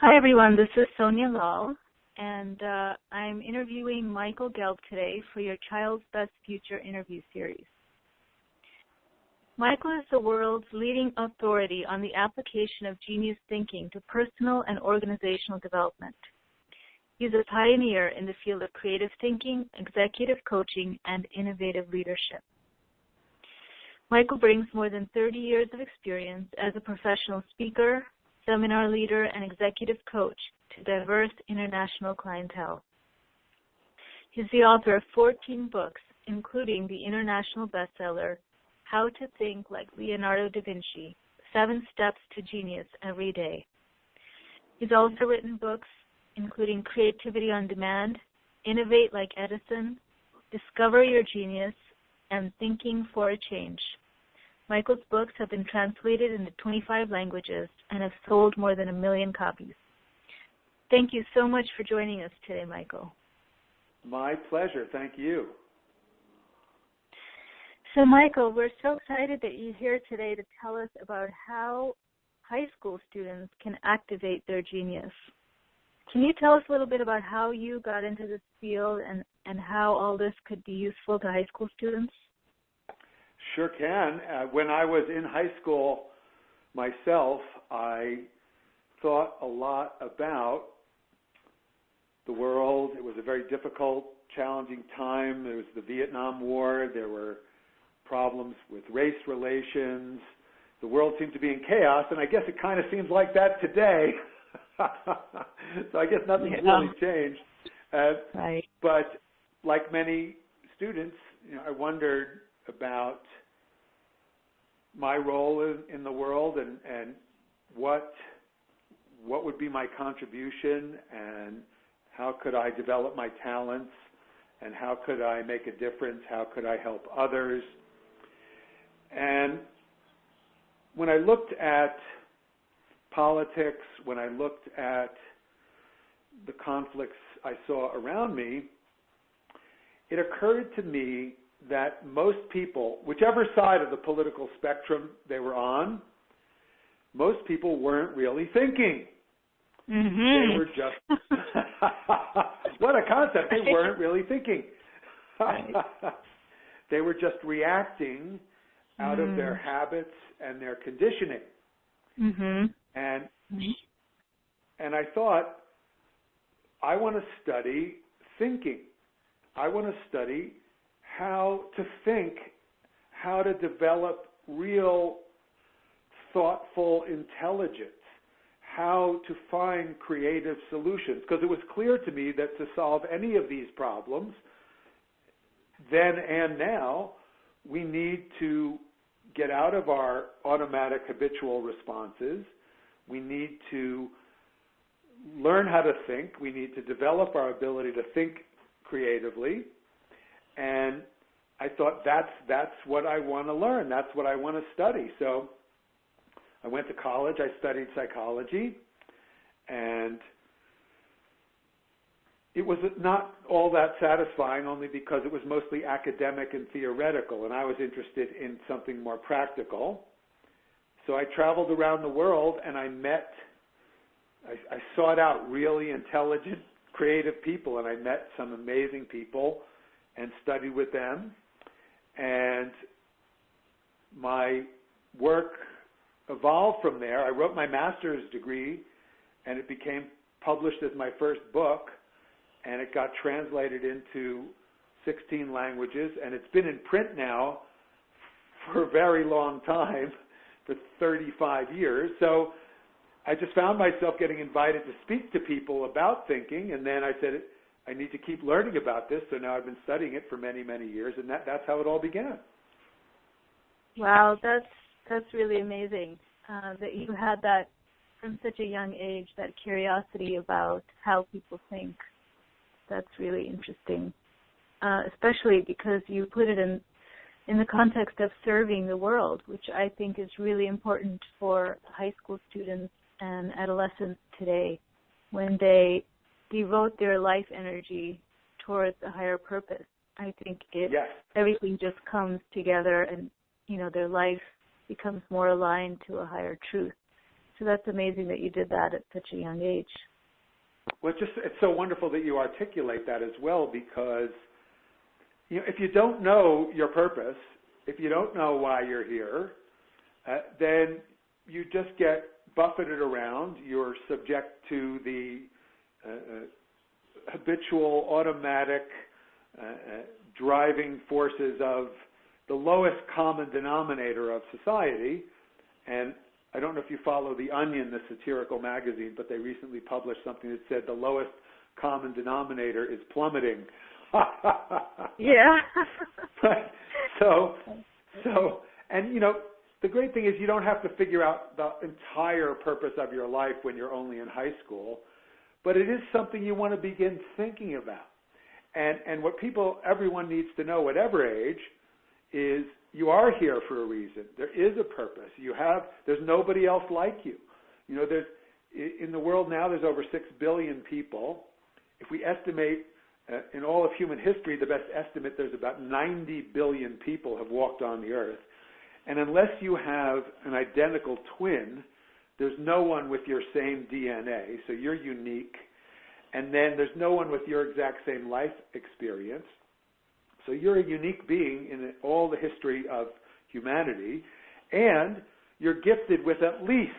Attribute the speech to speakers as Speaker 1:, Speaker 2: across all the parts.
Speaker 1: Hi, everyone. This is Sonia Lal, and I'm interviewing Michael Gelb today for your Child's Best Future interview series. Michael is the world's leading authority on the application of genius thinking to personal and organizational development. He's a pioneer in the field of creative thinking, executive coaching, and innovative leadership. Michael brings more than 30 years of experience as a professional speaker, seminar leader, and executive coach to diverse international clientele. He's the author of 14 books, including the international bestseller, How to Think Like Leonardo da Vinci, 7 Steps to Genius Every Day. He's also written books including Creativity on Demand, Innovate Like Edison, Discover Your Genius, and Thinking for a Change. Michael's books have been translated into 25 languages and have sold more than 1 million copies. Thank you so much for joining us today, Michael.
Speaker 2: My pleasure. Thank you.
Speaker 1: So, Michael, we're so excited that you're here today to tell us about how high school students can activate their genius. Can you tell us a little bit about how you got into this field and how all this could be useful to high school students?
Speaker 2: Sure can. When I was in high school myself, I thought a lot about the world. It was a very difficult, challenging time. There was the Vietnam War. There were problems with race relations. The world seemed to be in chaos, and I guess it kind of seems like that today. So I guess nothing's really changed.
Speaker 1: Right.
Speaker 2: But like many students, I wondered about my role in the world and what would be my contribution and how could I develop my talents and how could I make a difference, how could I help others. And when I looked at politics, when I looked at the conflicts I saw around me, it occurred to me that most people, whichever side of the political spectrum they were on, most people weren't really thinking.
Speaker 1: Mm-hmm.
Speaker 2: They were just, what a concept, they weren't really thinking. They were just reacting out of their habits and their conditioning.
Speaker 1: Mm-hmm.
Speaker 2: And I thought, I want to study thinking. I want to study how to think, how to develop real thoughtful intelligence, how to find creative solutions. Because it was clear to me that to solve any of these problems, then and now, we need to get out of our automatic habitual responses. We need to learn how to think. We need to develop our ability to think creatively. And I thought that's what I want to learn. That's what I want to study. So I went to college. I studied psychology. And it was not all that satisfying only because it was mostly academic and theoretical. And I was interested in something more practical. So I traveled around the world and I sought out really intelligent, creative people, and I met some amazing people and studied with them. And my work evolved from there. I wrote my master's degree, and it became published as my first book, and it got translated into 16 languages, and it's been in print now for a very long time, for 35 years. So I just found myself getting invited to speak to people about thinking, and then I said, I need to keep learning about this, so now I've been studying it for many, many years, and that's how it all began.
Speaker 1: Wow, that's really amazing that you had that from such a young age, that curiosity about how people think. That's really interesting, especially because you put it in the context of serving the world, which I think is really important for high school students and adolescents today when they devote their life energy towards a higher purpose. I think everything just comes together and, their life becomes more aligned to a higher truth. So that's amazing that you did that at such a young age.
Speaker 2: Well, it's so wonderful that you articulate that as well, because if you don't know your purpose, if you don't know why you're here, then you just get buffeted around. You're subject to the habitual, automatic driving forces of the lowest common denominator of society. And I don't know if you follow The Onion, the satirical magazine, but they recently published something that said the lowest common denominator is plummeting.
Speaker 1: Yeah.
Speaker 2: so, and the great thing is you don't have to figure out the entire purpose of your life when you're only in high school, but it is something you want to begin thinking about. And what everyone needs to know, whatever age, is you are here for a reason. There is a purpose. There's nobody else like you. In the world now, there's over 6 billion people. If we estimate in all of human history, the best estimate, there's about 90 billion people have walked on the earth. And unless you have an identical twin, there's no one with your same DNA, so you're unique. And then there's no one with your exact same life experience. So you're a unique being in all the history of humanity. And you're gifted with at least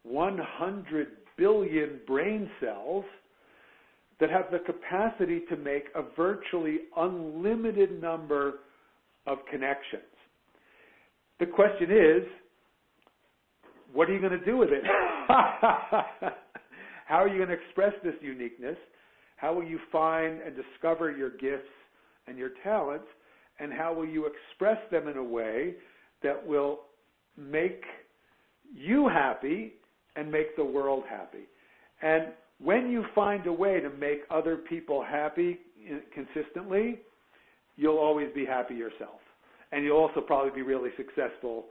Speaker 2: 100 billion brain cells that have the capacity to make a virtually unlimited number of connections. The question is, what are you going to do with it? How are you going to express this uniqueness? How will you find and discover your gifts and your talents? And how will you express them in a way that will make you happy and make the world happy? And when you find a way to make other people happy consistently, you'll always be happy yourself. And you'll also probably be really successful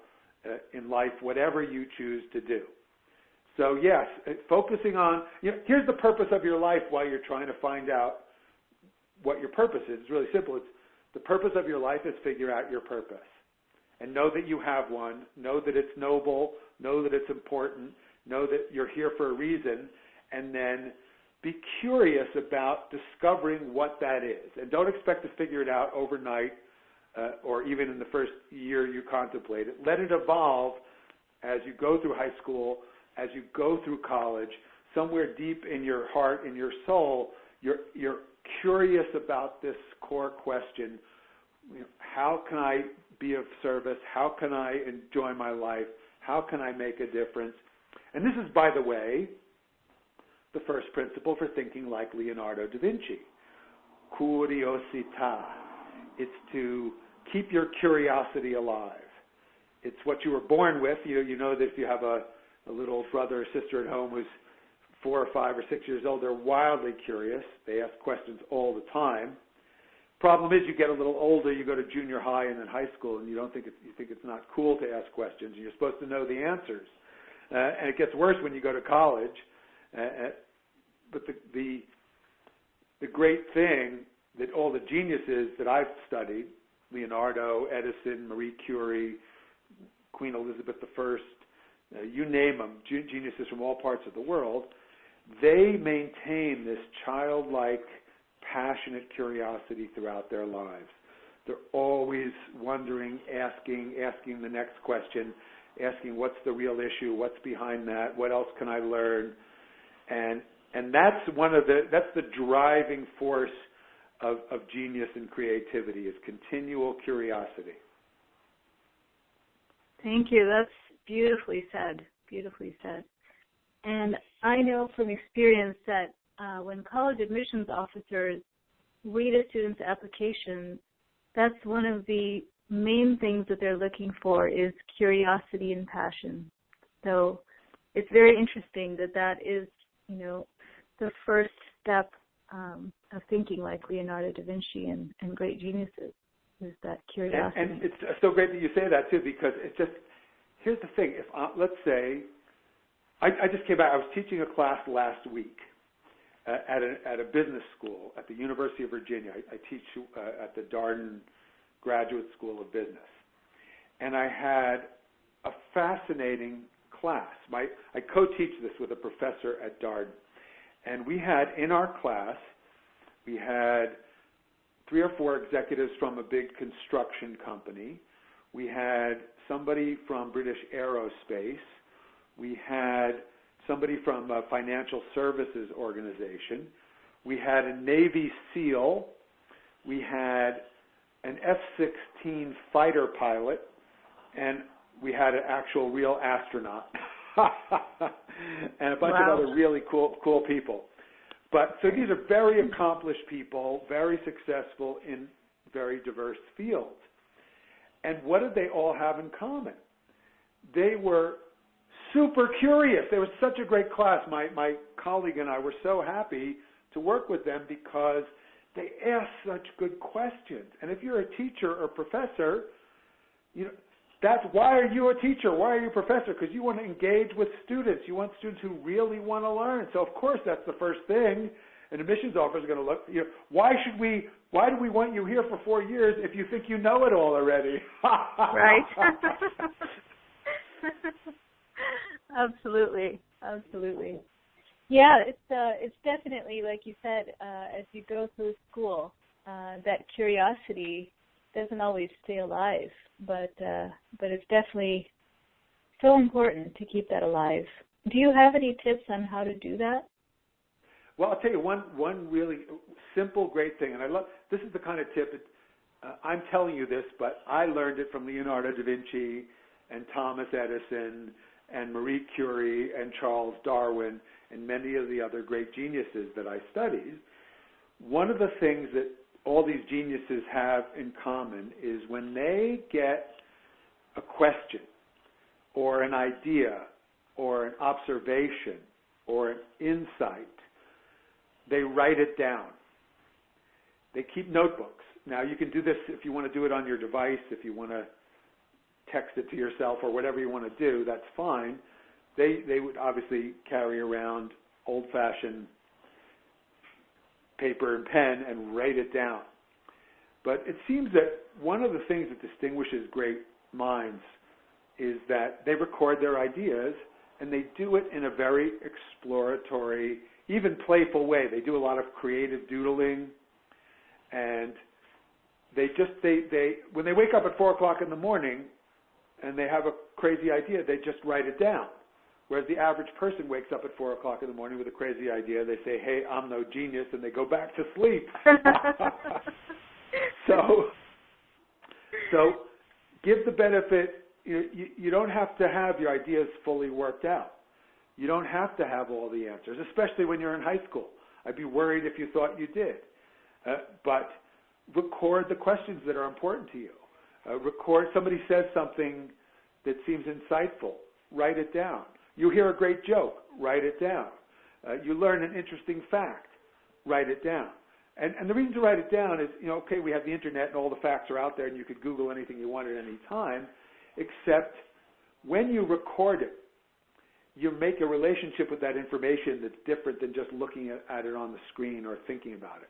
Speaker 2: in life, whatever you choose to do. So yes, focusing on, here's the purpose of your life while you're trying to find out what your purpose is. It's really simple. The purpose of your life is figure out your purpose. And know that you have one. Know that it's noble. Know that it's important. Know that you're here for a reason. And then be curious about discovering what that is. And don't expect to figure it out overnight or even in the first year you contemplate it. Let it evolve as you go through high school, as you go through college. Somewhere deep in your heart, in your soul, you're curious about this core question. How can I be of service? How can I enjoy my life? How can I make a difference? And this is, by the way, the first principle for thinking like Leonardo da Vinci. Curiosità. It's to keep your curiosity alive. It's what you were born with. You know that if you have a little brother or sister at home who's 4 or 5 or 6 years old, they're wildly curious. They ask questions all the time. Problem is, you get a little older, you go to junior high and then high school, and you think it's not cool to ask questions. You're supposed to know the answers, and it gets worse when you go to college. But the great thing that all the geniuses that I've studied, Leonardo, Edison, Marie Curie, Queen Elizabeth I, you name them, geniuses from all parts of the world, they maintain this childlike, passionate curiosity throughout their lives. They're always wondering, asking the next question, asking what's the real issue, what's behind that, what else can I learn, and that's that's the driving force of genius and creativity, is continual curiosity.
Speaker 1: Thank you. That's beautifully said. Beautifully said. And I know from experience that when college admissions officers read a student's application, that's one of the main things that they're looking for is curiosity and passion. So it's very interesting that is, the first step of thinking like Leonardo da Vinci and great geniuses, is that curiosity.
Speaker 2: And it's so great that you say that too, because it's just, here's the thing. If let's say, I just came back. I was teaching a class last week at a business school at the University of Virginia. I teach at the Darden Graduate School of Business, and I had a fascinating class. I co-teach this with a professor at Darden. And we had, in our class, we had 3 or 4 executives from a big construction company. We had somebody from British Aerospace. We had somebody from a financial services organization. We had a Navy SEAL. We had an F-16 fighter pilot. And we had an actual real astronaut. And a bunch of other really cool people. But so these are very accomplished people, very successful in very diverse fields. And what did they all have in common? They were super curious. They were such a great class. My colleague and I were so happy to work with them because they asked such good questions. And if you're a teacher or professor, you know, that's why are you a teacher? Why are you a professor? Because you want to engage with students. You want students who really want to learn. So of course that's the first thing an admissions officer is going to look. You know, why do we want you here for 4 years if you think you know it all already?
Speaker 1: Right. Absolutely. Yeah, it's definitely, like you said, as you go through school, that curiosity doesn't always stay alive, but it's definitely so important to keep that alive. Do you have any tips on how to do that?
Speaker 2: Well, I'll tell you one really simple, great thing, and I love this is the kind of tip. I'm telling you this, but I learned it from Leonardo da Vinci and Thomas Edison and Marie Curie and Charles Darwin and many of the other great geniuses that I studied. One of the things that all these geniuses have in common is when they get a question or an idea or an observation or an insight, they write it down. They keep notebooks. Now, you can do this if you want to do it on your device, if you want to text it to yourself or whatever you want to do, that's fine. They would obviously carry around old-fashioned paper and pen and write it down. But it seems that one of the things that distinguishes great minds is that they record their ideas and they do it in a very exploratory, even playful way. They do a lot of creative doodling, and they when they wake up at 4 o'clock in the morning and they have a crazy idea, they just write it down. Whereas the average person wakes up at 4 o'clock in the morning with a crazy idea. They say, hey, I'm no genius, and they go back to sleep. So give the benefit. You don't have to have your ideas fully worked out. You don't have to have all the answers, especially when you're in high school. I'd be worried if you thought you did. But record the questions that are important to you. Record somebody says something that seems insightful. Write it down. You hear a great joke. Write it down. You learn an interesting fact. Write it down. And the reason to write it down is, okay, we have the internet and all the facts are out there and you could Google anything you want at any time, except when you record it, you make a relationship with that information that's different than just looking at it on the screen or thinking about it.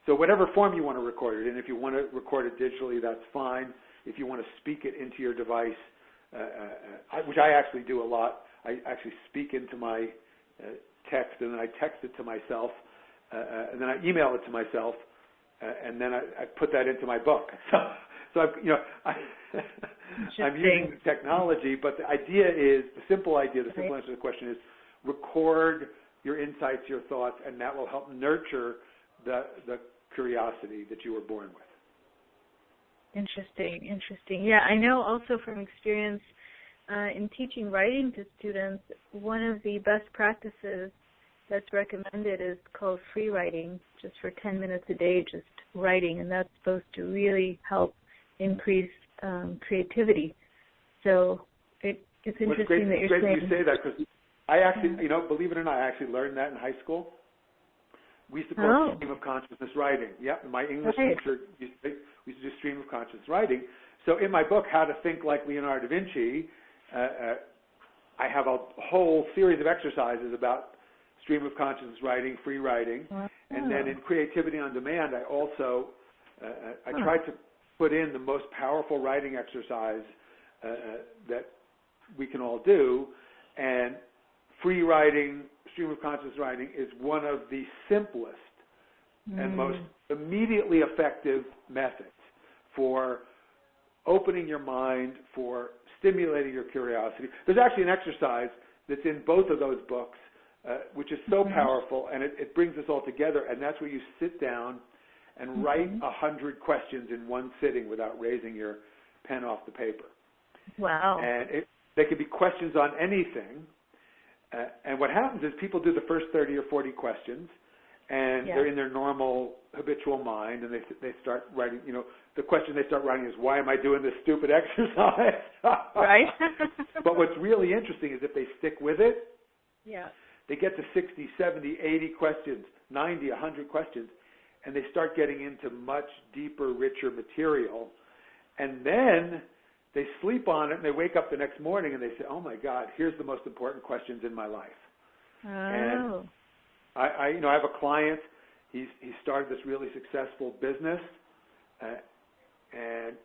Speaker 2: So whatever form you want to record it in, if you want to record it digitally, that's fine. If you want to speak it into your device, which I actually do a lot, I actually speak into my text and then I text it to myself, and then I email it to myself, and then I put that into my book. So I'm using technology, but the idea is, the simple answer to the question is record your insights, your thoughts, and that will help nurture the curiosity that you were born with.
Speaker 1: Interesting. Yeah, I know also from experience in teaching writing to students, one of the best practices that's recommended is called free writing, just for 10 minutes a day, just writing, and that's supposed to really help increase creativity. So it's interesting that you're saying. It's great that you say that, because I actually, believe it or not, I actually learned that in high school. We used to call it stream of consciousness writing. Yep, my English teacher we used to do stream of consciousness writing. So in my book, How to Think Like Leonardo da Vinci, I have a whole series of exercises about stream of consciousness writing, free writing, and then in Creativity on Demand, I also I tried to put in the most powerful writing exercise that we can all do,
Speaker 2: And free writing, stream of conscious writing, is one of the simplest and most immediately effective methods for opening your mind, for stimulating your curiosity. There's actually an exercise that's in both of those books, which is so powerful, and it brings us all together, and that's where you sit down and write 100 questions in one sitting without raising your pen off the paper.
Speaker 1: Wow.
Speaker 2: And they could be questions on anything, and what happens is people do the first 30 or 40 questions, and they're in their normal habitual mind, and they start writing, the question they start writing is, why am I doing this stupid exercise?
Speaker 1: Right.
Speaker 2: But what's really interesting is if they stick with it,
Speaker 1: yeah,
Speaker 2: they get to 60, 70, 80 questions, 90, 100 questions, and they start getting into much deeper, richer material. And then they sleep on it, and they wake up the next morning, and they say, oh, my God, here's the most important questions in my life.
Speaker 1: Oh.
Speaker 2: And I have a client. He started this really successful business, and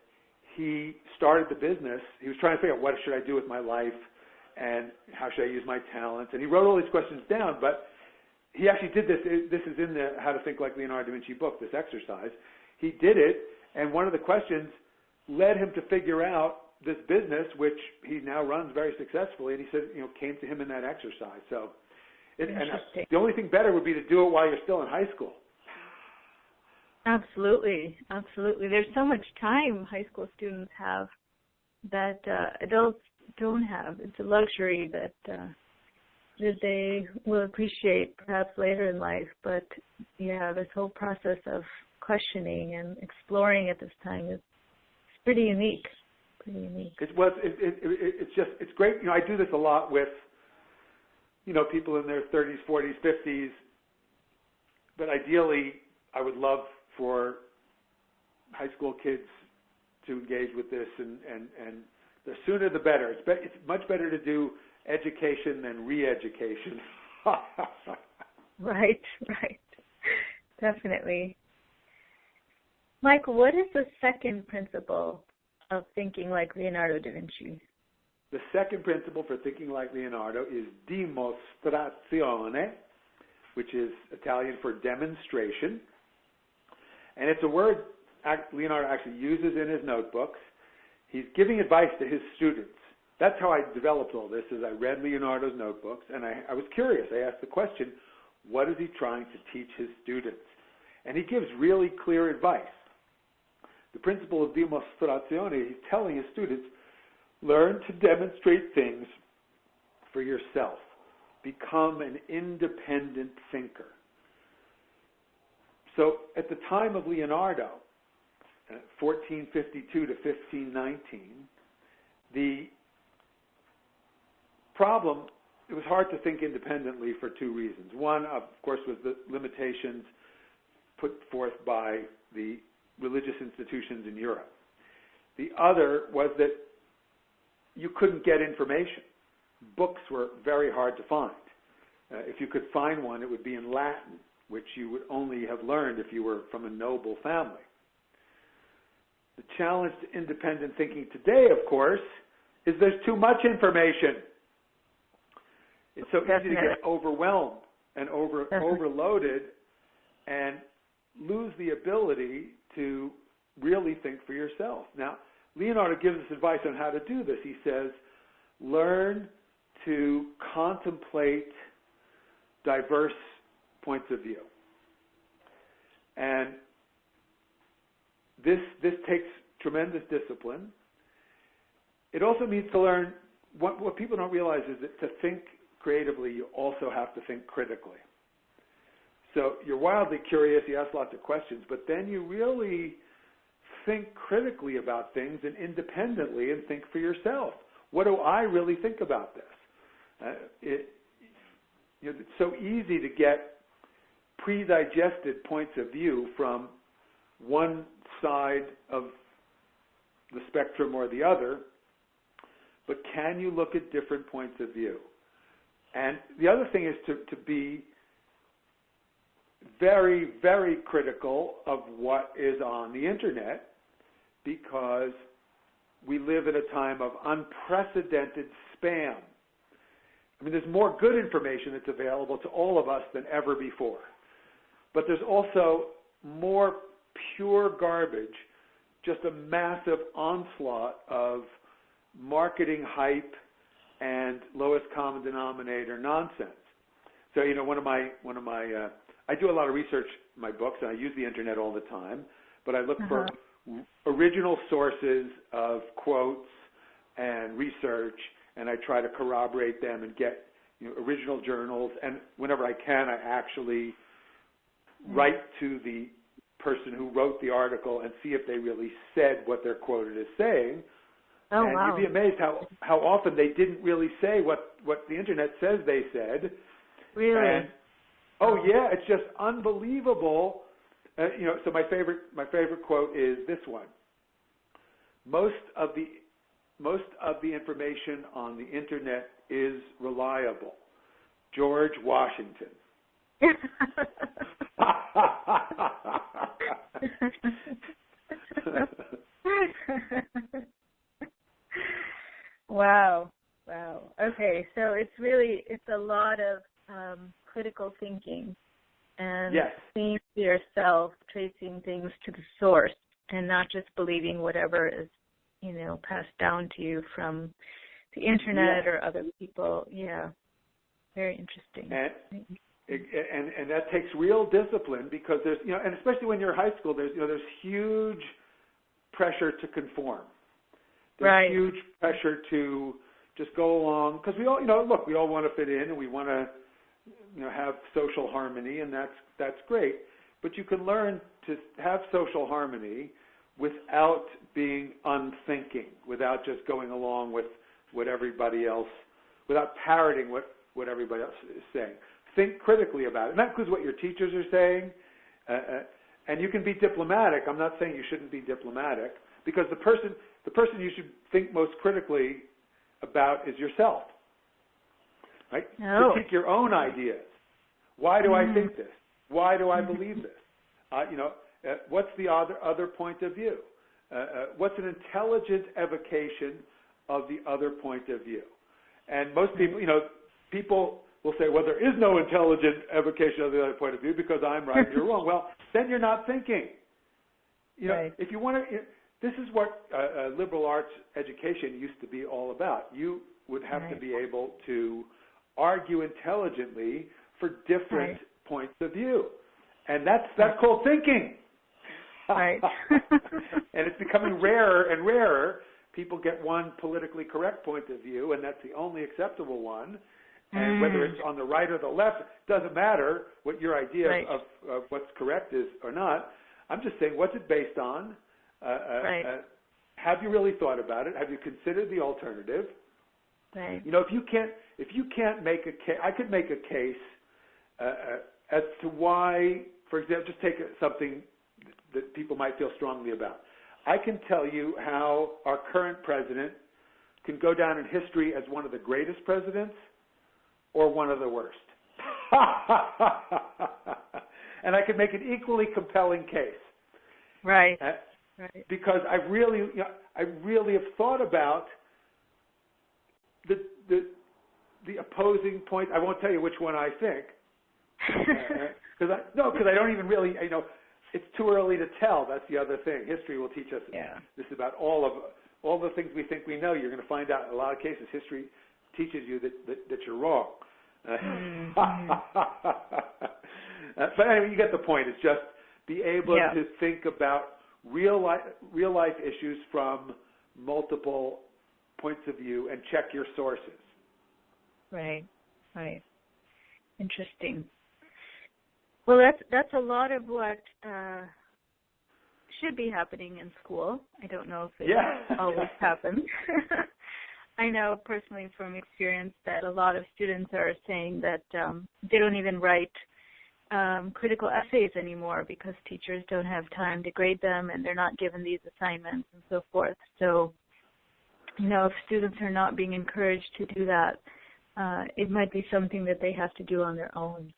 Speaker 2: he started the business. He was trying to figure out, what should I do with my life, and how should I use my talents? And he wrote all these questions down, but he actually did this. This is in the How to Think Like Leonardo da Vinci book, this exercise. He did it, and one of the questions led him to figure out this business, which he now runs very successfully, and he said, came to him in that exercise. So, and the only thing better would be to do it while you're still in high school.
Speaker 1: Absolutely, absolutely. There's so much time high school students have that adults don't have. It's a luxury that they will appreciate perhaps later in life. But this whole process of questioning and exploring at this time is pretty unique. Pretty unique.
Speaker 2: It's great. I do this a lot with people in their 30s, 40s, 50s. But ideally, I would love for high school kids to engage with this, and the sooner the better. It's much better to do education than re-education.
Speaker 1: Right. Definitely. Michael, what is the second principle of thinking like Leonardo da Vinci?
Speaker 2: The second principle for thinking like Leonardo is dimostrazione, which is Italian for demonstration. And it's a word Leonardo actually uses in his notebooks. He's giving advice to his students. That's how I developed all this, is I read Leonardo's notebooks, and I was curious. I asked the question, what is he trying to teach his students? And he gives really clear advice. The principle of dimostrazione, he's telling his students, learn to demonstrate things for yourself. Become an independent thinker. So at the time of Leonardo, 1452 to 1519, the problem, it was hard to think independently for two reasons. One, of course, was the limitations put forth by the religious institutions in Europe. The other was that you couldn't get information. Books were very hard to find. If you could find one, it would be in Latin, which you would only have learned if you were from a noble family. The challenge to independent thinking today, of course, is there's too much information. It's so easy to get overwhelmed and overloaded and lose the ability to really think for yourself. Now, Leonardo gives us advice on how to do this. He says, learn to contemplate diverse points of view. And this takes tremendous discipline. It also means to learn, what people don't realize is that to think creatively, you also have to think critically. So you're wildly curious, you ask lots of questions, but then you really think critically about things and independently and think for yourself. What do I really think about this? It's so easy to get pre-digested points of view from one side of the spectrum or the other, but can you look at different points of view? And the other thing is to be very, very critical of what is on the internet, because we live in a time of unprecedented spam. I mean, there's more good information that's available to all of us than ever before. But there's also more pure garbage, just a massive onslaught of marketing hype and lowest common denominator nonsense. So, you know, I do a lot of research in my books, and I use the internet all the time, but I look for original sources of quotes and research, and I try to corroborate them and get, you know, original journals. And whenever I can, I actually write to the person who wrote the article and see if they really said what they're quoted as saying.
Speaker 1: Oh,
Speaker 2: and
Speaker 1: wow.
Speaker 2: you'd be amazed how often they didn't really say what the internet says they said.
Speaker 1: Really?
Speaker 2: And, oh yeah, it's just unbelievable. You know, so my favorite quote is this one: Most of the information on the internet is reliable. George Washington.
Speaker 1: Wow. Okay, so it's a lot of critical thinking and
Speaker 2: yes.
Speaker 1: seeing for yourself, tracing things to the source, and not just believing whatever is, you know, passed down to you from the internet or other people. Yeah, very interesting.
Speaker 2: And that takes real discipline, because there's, you know, and especially when you're in high school, there's huge pressure to conform. There's huge pressure to just go along, because we all, you know, look, we all want to fit in, and we want to, you know, have social harmony, and that's great. But you can learn to have social harmony without being unthinking, without just going along with what everybody else, without parroting what everybody else is saying. Think critically about it. And that includes what your teachers are saying. And you can be diplomatic. I'm not saying you shouldn't be diplomatic, because the person you should think most critically about is yourself. Right?
Speaker 1: Oh.
Speaker 2: Critique your own ideas. Why do I think this? Why do I believe this? You know, what's the other point of view? What's an intelligent evocation of the other point of view? And most people, you know, people will say, well, there is no intelligent evocation of the other point of view because I'm right and you're wrong. Well, then you're not thinking. You know, if you want to, this is what liberal arts education used to be all about. You would have to be able to argue intelligently for different points of view. And that's called thinking.
Speaker 1: Right.
Speaker 2: And it's becoming rarer and rarer. People get one politically correct point of view, and that's the only acceptable one. And whether it's on the right or the left, doesn't matter what your idea of what's correct is or not. I'm just saying, what's it based on? Have you really thought about it? Have you considered the alternative?
Speaker 1: Right.
Speaker 2: You know, if you can't make a case, I could make a case as to why, for example, just take something that people might feel strongly about. I can tell you how our current president can go down in history as one of the greatest presidents or one of the worst. And I could make an equally compelling case.
Speaker 1: Right.
Speaker 2: Because I really have thought about the opposing point. I won't tell you which one I think, because I don't even really, you know, it's too early to tell. That's the other thing. History will teach us this about all the things we think we know. You're going to find out in a lot of cases history teaches you that you're wrong. But anyway, you get the point. It's just be able to think about real life issues from multiple points of view and check your sources. Right.
Speaker 1: Interesting. Well, that's a lot of what should be happening in school. I don't know if it always happens. I know personally from experience that a lot of students are saying that they don't even write critical essays anymore because teachers don't have time to grade them and they're not given these assignments and so forth. So, you know, if students are not being encouraged to do that, it might be something that they have to do on their own.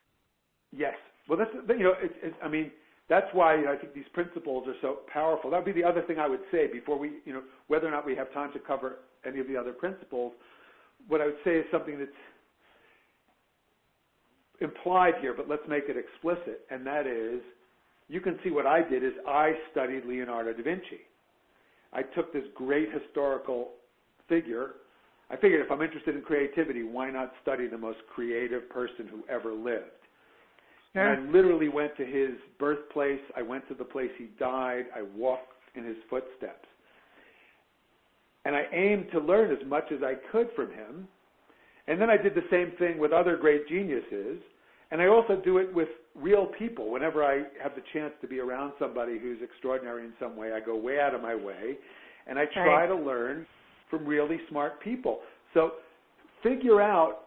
Speaker 2: Yes. Well, that's, you know, I mean, that's why I think these principles are so powerful. That would be the other thing I would say before we, you know, whether or not we have time to cover any of the other principles. What I would say is something that's implied here, but let's make it explicit, and that is, you can see what I did is I studied Leonardo da Vinci. I took this great historical figure. I figured if I'm interested in creativity, why not study the most creative person who ever lived?
Speaker 1: Sure.
Speaker 2: And I literally went to his birthplace. I went to the place he died. I walked in his footsteps. And I aimed to learn as much as I could from him. And then I did the same thing with other great geniuses. And I also do it with real people. Whenever I have the chance to be around somebody who's extraordinary in some way, I go way out of my way. And I try to learn from really smart people. So figure out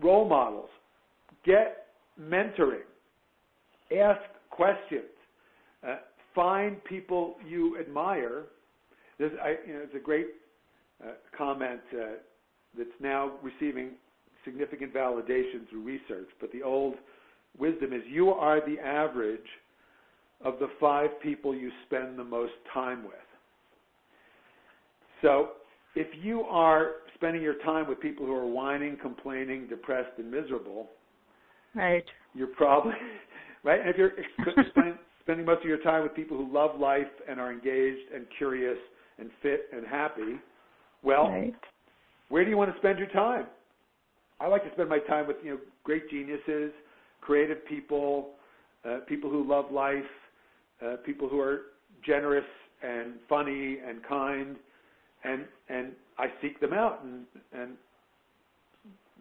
Speaker 2: role models. Get mentoring. Ask questions. Find people you admire. It's a great comment that's now receiving significant validation through research, but the old wisdom is you are the average of the 5 people you spend the most time with. So if you are spending your time with people who are whining, complaining, depressed, and miserable,
Speaker 1: right,
Speaker 2: you're probably, right? And if you're spending most of your time with people who love life and are engaged and curious and fit and happy, well, where do you want to spend your time? I like to spend my time with great geniuses, creative people, people who love life, people who are generous and funny and kind, and I seek them out, and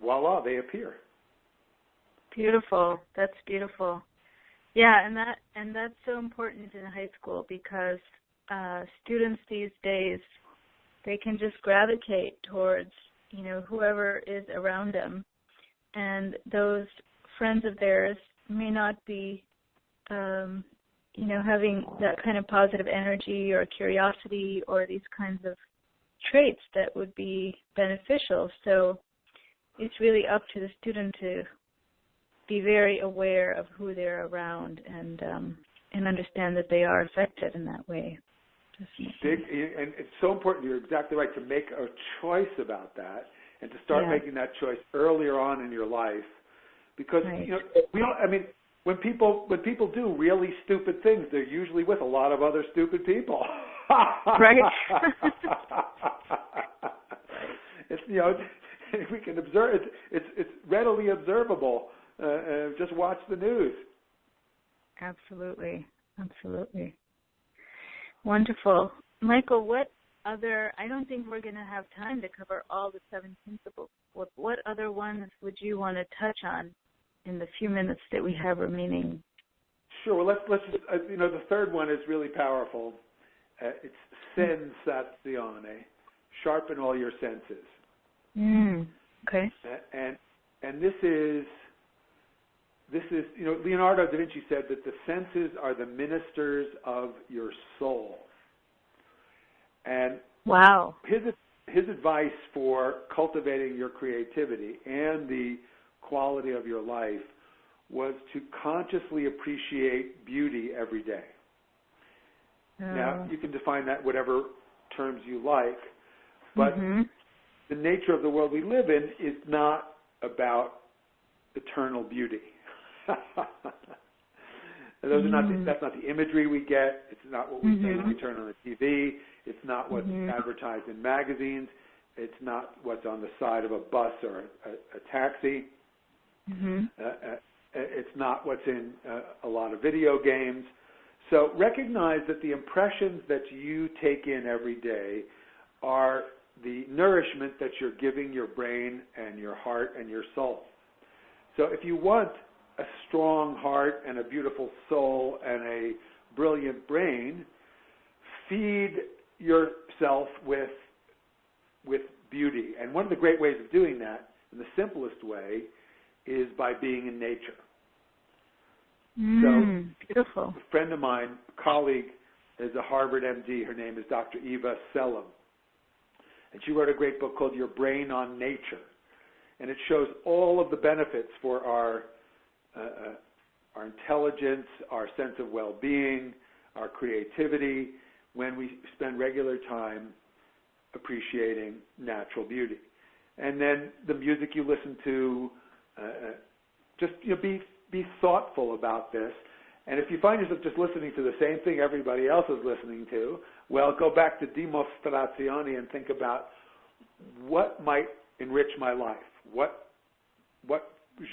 Speaker 2: voila, they appear.
Speaker 1: Beautiful. That's beautiful. Yeah, and that's so important in high school because students these days, they can just gravitate towards whoever is around them, and those friends of theirs may not be having that kind of positive energy or curiosity or these kinds of traits that would be beneficial. So it's really up to the student to be very aware of who they're around and understand that they are affected in that way.
Speaker 2: And it's so important, you're exactly right, to make a choice about that and to start making that choice earlier on in your life. Because, when people do really stupid things, they're usually with a lot of other stupid people.
Speaker 1: Right.
Speaker 2: It's, we can observe, it's readily observable. Just watch the news.
Speaker 1: Absolutely. Absolutely. Wonderful. Michael, I don't think we're going to have time to cover all the 7 principles. What other ones would you want to touch on in the few minutes that we have remaining?
Speaker 2: Sure. Well, let's just, the third one is really powerful. It's sensazione. Sharpen all your senses.
Speaker 1: Okay.
Speaker 2: And this is, Leonardo da Vinci said that the senses are the ministers of your soul. And
Speaker 1: wow,
Speaker 2: his advice for cultivating your creativity and the quality of your life was to consciously appreciate beauty every day. Now, you can define that whatever terms you like, but the nature of the world we live in is not about eternal beauty. That's not the imagery we get. It's not what we see when we turn on the TV. It's not what's advertised in magazines. It's not what's on the side of a bus or a taxi. It's not what's in a lot of video games. So recognize that the impressions that you take in every day are the nourishment that you're giving your brain and your heart and your soul. So if you want a strong heart and a beautiful soul and a brilliant brain, feed yourself with beauty. And one of the great ways of doing that, in the simplest way, is by being in nature. So,
Speaker 1: beautiful.
Speaker 2: A friend of mine, a colleague, is a Harvard MD. Her name is Dr. Eva Selim. And she wrote a great book called Your Brain on Nature. And it shows all of the benefits for our intelligence, our sense of well-being, our creativity, when we spend regular time appreciating natural beauty. And then the music you listen to, just be thoughtful about this. And if you find yourself just listening to the same thing everybody else is listening to, well, go back to dimostrazione and think about what might enrich my life. What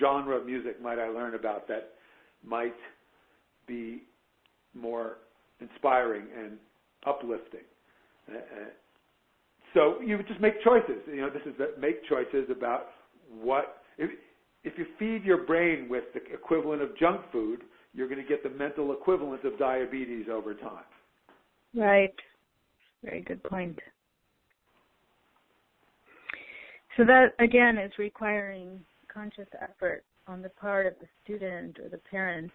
Speaker 2: genre of music might I learn about that might be more inspiring and uplifting? So you would just make choices. This is make choices about what. If you feed your brain with the equivalent of junk food, you're going to get the mental equivalent of diabetes over time.
Speaker 1: Right. Very good point. So that, again, is requiring conscious effort on the part of the student or the parent,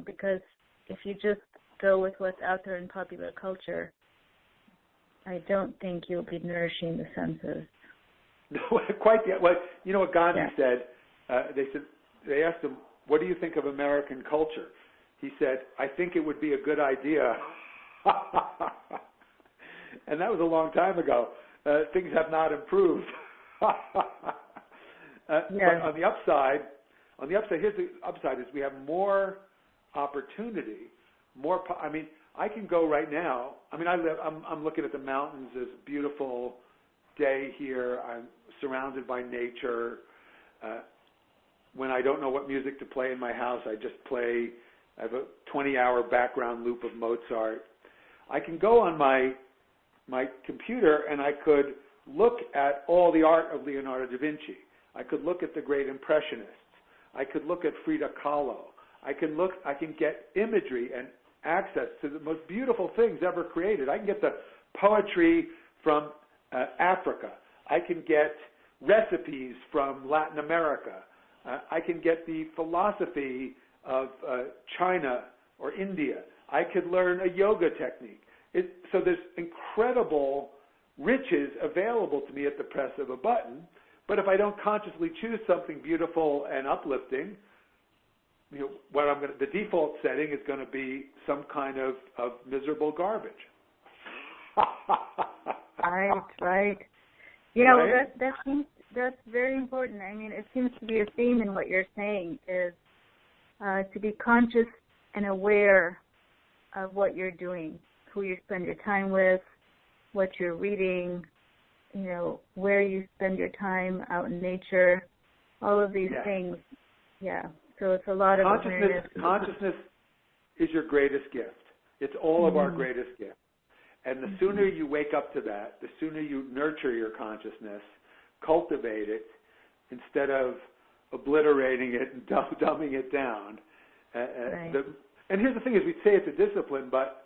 Speaker 1: because if you just go with what's out there in popular culture, I don't think you'll be nourishing the senses.
Speaker 2: No, quite yet. Well, you know what Gandhi said? They asked him, "What do you think of American culture?" He said, "I think it would be a good idea." And that was a long time ago. Things have not improved. But on the upside, here's the upside: is we have more opportunity, I can go right now. I'm looking at the mountains. There's a beautiful day here. I'm surrounded by nature. When I don't know what music to play in my house, I just play. I have a 20-hour background loop of Mozart. I can go on my computer and I could look at all the art of Leonardo da Vinci. I could look at the great Impressionists. I could look at Frida Kahlo. I can get imagery and access to the most beautiful things ever created. I can get the poetry from Africa. I can get recipes from Latin America. I can get the philosophy of China or India. I could learn a yoga technique. So there's incredible riches available to me at the press of a button. But if I don't consciously choose something beautiful and uplifting, the default setting is going to be some kind of miserable garbage.
Speaker 1: Right. Right? That's very important. It seems to be a theme in what you're saying is to be conscious and aware of what you're doing, who you spend your time with, what you're reading, where you spend your time out in nature, all of these things. Yeah. So it's a lot of awareness.
Speaker 2: Consciousness is your greatest gift. It's all of our greatest gift. And the sooner you wake up to that, the sooner you nurture your consciousness, cultivate it, instead of obliterating it and dumbing it down.
Speaker 1: Right.
Speaker 2: And here's the thing is we say it's a discipline, but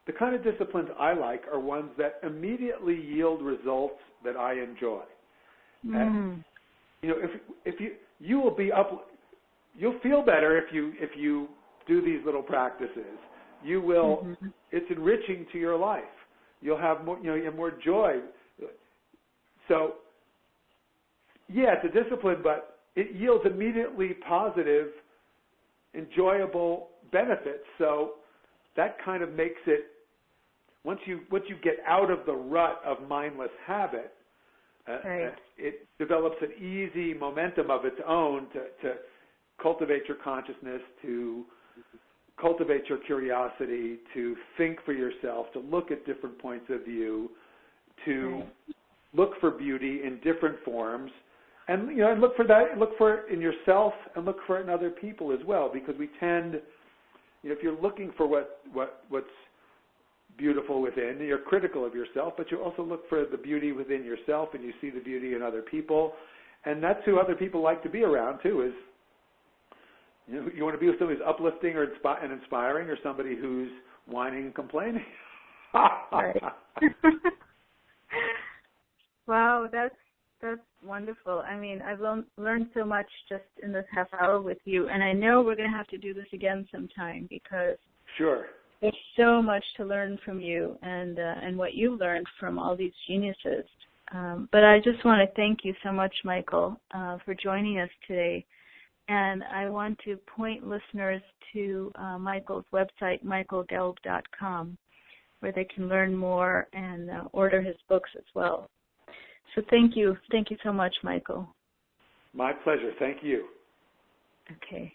Speaker 2: the kind of disciplines I like are ones that immediately yield results that I enjoy. If you will be up, you'll feel better if you do these little practices. You will. It's enriching to your life. You'll have more. You have more joy. So, it's a discipline, but it yields immediately positive, enjoyable benefits. So that kind of makes it. Once you get out of the rut of mindless habit, it develops an easy momentum of its own to cultivate your consciousness, to cultivate your curiosity, to think for yourself, to look at different points of view, to look for beauty in different forms, and and look for it in yourself, and look for it in other people as well. Because we tend, if you're looking for what's beautiful within, you're critical of yourself, but you also look for the beauty within yourself, and you see the beauty in other people, and that's who other people like to be around too. Is you want to be with somebody who's uplifting or inspiring, or somebody who's whining and complaining.
Speaker 1: Right. Wow, that's wonderful. I've learned so much just in this half hour with you, and I know we're going to have to do this again sometime because
Speaker 2: sure.
Speaker 1: There's so much to learn from you and what you've learned from all these geniuses. But I just want to thank you so much, Michael, for joining us today. And I want to point listeners to Michael's website, michaelgelb.com, where they can learn more and order his books as well. So thank you. Thank you so much, Michael.
Speaker 2: My pleasure. Thank you.
Speaker 1: Okay.